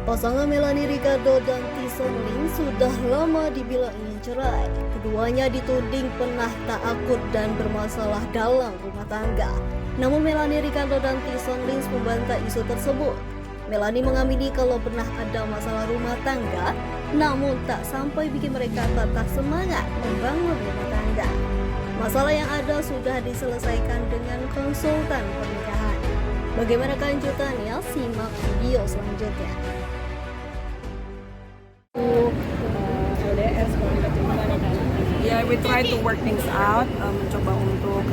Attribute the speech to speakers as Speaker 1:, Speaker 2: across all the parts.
Speaker 1: Pasangan Melanie Ricardo dan Tyson Lin sudah lama dibilang ingin cerai. Keduanya dituding pernah tak akur dan bermasalah dalam rumah tangga. Namun Melanie Ricardo dan Tyson Lin membantah isu tersebut. Melanie mengamini kalau pernah ada masalah rumah tangga, namun tak sampai bikin mereka patah semangat membangun rumah tangga. Masalah yang ada sudah diselesaikan dengan konsultan pernikahan. Bagaimana kelanjutannya? Simak video selanjutnya.
Speaker 2: LDR sekolah gimana kan?
Speaker 3: Ya, we try to work things out, mencoba untuk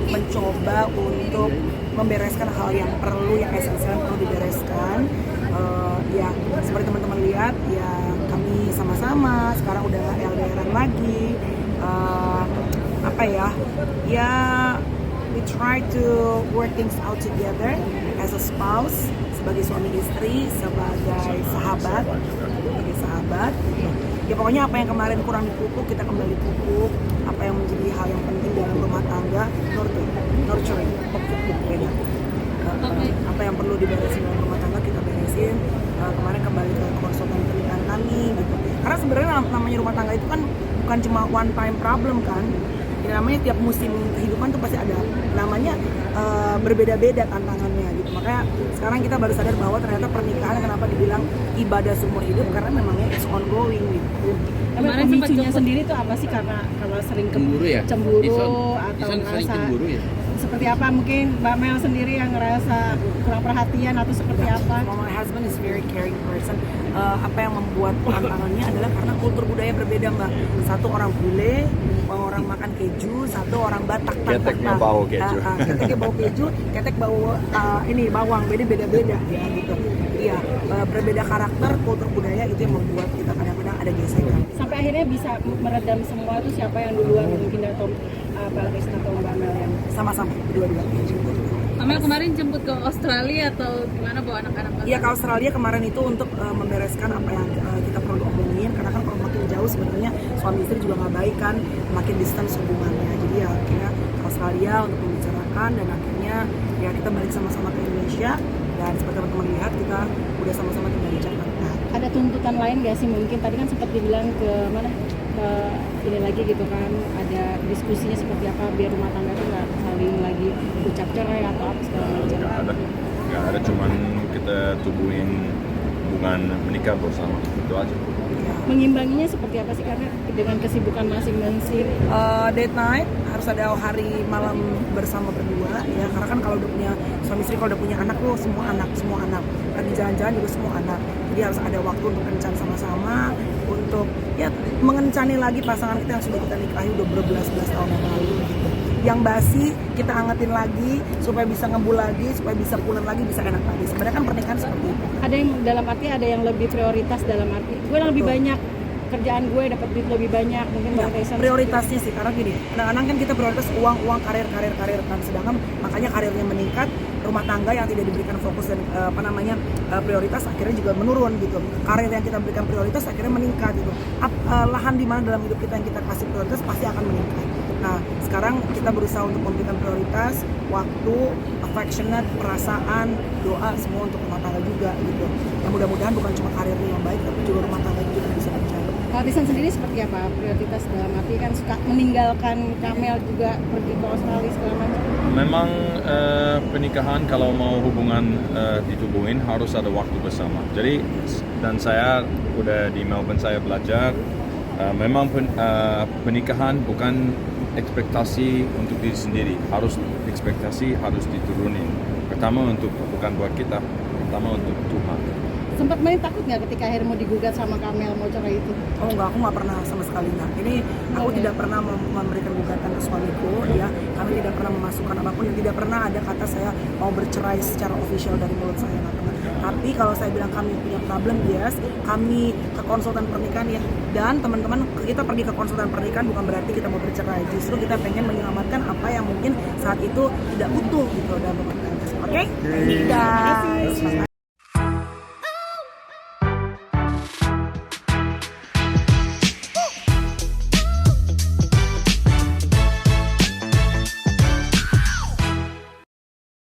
Speaker 3: mencoba untuk membereskan hal yang esensial perlu dibereskan. Ya, seperti teman-teman lihat, ya kami sama-sama sekarang udah nggak LDRan lagi. Ya we try to work things out together as a spouse, sebagai suami istri, sebagai sahabat. Ya pokoknya apa yang kemarin kurang dipupuk, kita kembali pupuk. Apa yang menjadi hal yang penting dalam rumah tangga, nurturing. Apa yang perlu diberesin dalam rumah tangga, kita beresin. Kemarin kembali ke konsultan pernikahan kami gitu. Karena sebenarnya namanya rumah tangga itu kan bukan cuma one time problem kan. Ya, namanya tiap musim kehidupan tuh pasti ada namanya berbeda-beda tantangannya gitu. Makanya sekarang kita baru sadar bahwa ternyata pernikahan kenapa dibilang ibadah seumur hidup, karena memangnya it's ongoing gitu.
Speaker 2: Kemarin pemicunya sendiri tuh apa sih, karena sering
Speaker 4: cemburu ya?
Speaker 2: Cemburu atau
Speaker 4: sering
Speaker 2: ngerasa
Speaker 4: cemburu ya?
Speaker 2: seperti apa, mungkin Mbak Mel sendiri yang ngerasa kurang perhatian atau seperti apa?
Speaker 3: My husband is very caring person. Apa yang membuat tantangannya adalah karena kultur budaya berbeda, Mbak. Satu orang bule, orang makan keju, satu orang Batak.
Speaker 4: Keteknya bau keju.
Speaker 3: Keteknya bau keju, ketek bau bawang, beda-beda ya gitu. Iya, berbeda karakter, kultur budaya itu yang membuat kita kadang-kadang ada gesekan.
Speaker 2: Sampai akhirnya bisa meredam semua itu siapa yang duluan, mungkin atau Mbak Risna atau Mbak Mel yang
Speaker 3: Sama-sama, berdua-dua.
Speaker 5: Amel kemarin jemput ke Australia atau gimana bawa anak-anak?
Speaker 3: Iya, ke Australia kemarin itu untuk membereskan apa yang kita perlu omongin, karena kan kalau makin jauh sebenarnya suami istri juga nggak baik kan, makin distance hubungannya. Jadi ya akhirnya ke Australia untuk membicarakan, dan akhirnya ya kita balik sama-sama ke Indonesia, dan seperti teman-teman lihat kita udah sama-sama tinggal di Jakarta.
Speaker 2: ada tuntutan lain nggak sih, mungkin tadi kan sempat dibilang ke mana ini lagi gitu kan, ada diskusinya seperti apa biar rumah tangga itu nggak saling lagi ucap cerai atau apa segala macam?
Speaker 4: Nggak ada, cuman kita tubuhin hubungan menikah bersama, itu aja.
Speaker 2: Mengimbanginya seperti apa sih, karena dengan kesibukan masing-masing?
Speaker 3: Date night harus ada hari malam bersama berdua ya, karena kan kalau udah punya suami istri, kalau udah punya anak tuh semua anak pergi jalan-jalan juga semua anak, jadi harus ada waktu untuk kencan sama-sama, untuk ya mengencani lagi pasangan kita yang sudah kita nikahi udah berbelas-belas tahun yang lalu gitu. Yang basi kita angetin lagi supaya bisa ngebul lagi, supaya bisa pulen lagi, bisa enak lagi. Sebenarnya kan pernikahan seperti itu.
Speaker 2: Ada yang dalam arti, ada yang lebih prioritas dalam arti gue yang lebih banyak kerjaan, gue dapat duit lebih banyak, mungkin
Speaker 3: Ya,
Speaker 2: Mbak Tyson
Speaker 3: prioritasnya sih, karena gini, kadang-kadang kan kita prioritas uang, karir kan, sedangkan makanya karirnya meningkat, rumah tangga yang tidak diberikan fokus dan prioritas akhirnya juga menurun gitu. Karir yang kita berikan prioritas akhirnya meningkat gitu. Lahan di mana dalam hidup kita yang kita kasih prioritas pasti akan meningkat. Nah, sekarang kita berusaha untuk memberikan prioritas, waktu, affectionate, perasaan, doa, semua untuk rumah tangga juga gitu. Yang mudah-mudahan bukan cuma karirnya yang baik, tapi juga rumah tangga juga bisa berjalan.
Speaker 2: Kalau Tyson sendiri seperti apa prioritas, dalam arti kan suka meninggalkan Kamel juga pergi ke Australia segala macam?
Speaker 4: Memang pernikahan kalau mau hubungan ditubuhin harus ada waktu bersama. Jadi, dan saya udah di Melbourne, saya belajar memang pernikahan bukan ekspektasi untuk diri sendiri, ekspektasi harus diturunin. Pertama bukan buat kita, pertama untuk Tuhan.
Speaker 2: Sempat main takut nggak ketika akhirnya mau digugat sama Kamel mau cerai itu?
Speaker 3: Oh enggak, aku nggak pernah sama sekali enggak. Ini aku tidak pernah memberikan gugatan ke suamiku ya. Kami tidak pernah memasukkan apapun, dan tidak pernah ada kata saya mau bercerai secara official dari mulut saya, nggak pernah. Tapi kalau saya bilang kami punya problem, yes, kami ke konsultan pernikahan ya. Dan teman-teman, kita pergi ke konsultan pernikahan bukan berarti kita mau bercerai. Justru kita pengen menyelamatkan apa yang mungkin saat itu tidak utuh gitu dalam rumah tangga. Oke? Terima kasih.